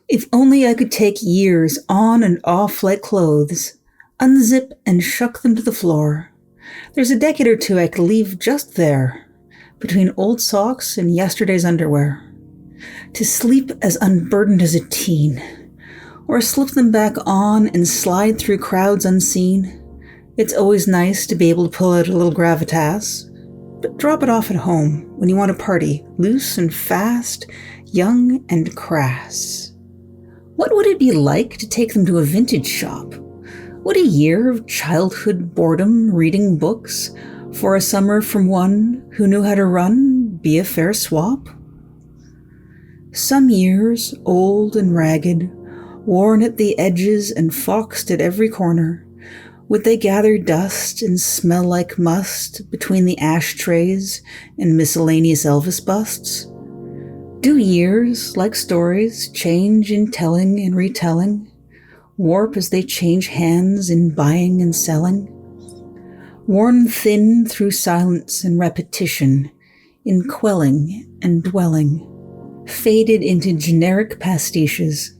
If only I could take years on and off like clothes, unzip and shuck them to the floor. There's a decade or two I could leave just there, between old socks and yesterday's underwear. To sleep as unburdened as a teen, or slip them back on and slide through crowds unseen. It's always nice to be able to pull out a little gravitas, but drop it off at home when you want to party, loose and fast, young and crass. What would it be like to take them to a vintage shop? Would a year of childhood boredom reading books for a summer from one who knew how to run be a fair swap? Some years, old and ragged, worn at the edges and foxed at every corner, would they gather dust and smell like must between the ashtrays and miscellaneous Elvis busts? Do years, like stories, change in telling and retelling, warp as they change hands in buying and selling? Worn thin through silence and repetition, in quelling and dwelling, faded into generic pastiches,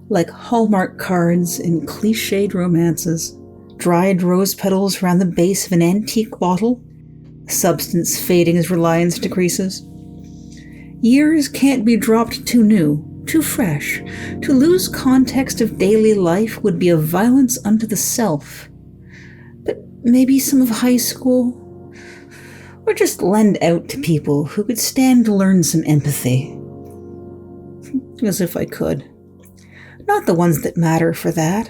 like Hallmark cards in cliched romances, dried rose petals round the base of an antique bottle, substance fading as reliance decreases. Years can't be dropped too new, too fresh. To lose context of daily life would be a violence unto the self. But maybe some of high school, or just lend out to people who could stand to learn some empathy. As if I could. Not the ones that matter for that.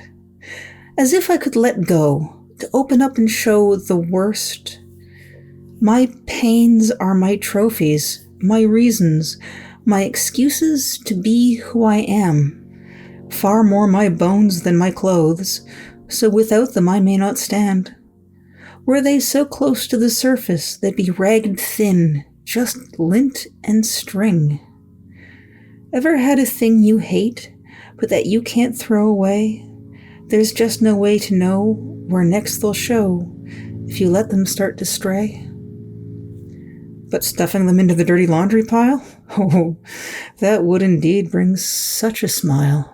As if I could let go, to open up and show the worst. My pains are my trophies, my reasons, my excuses to be who I am. Far more my bones than my clothes, so without them I may not stand. Were they so close to the surface, they'd be ragged thin, just lint and string. Ever had a thing you hate, but that you can't throw away? There's just no way to know where next they'll show if you let them start to stray. But stuffing them into the dirty laundry pile? Oh, that would indeed bring such a smile.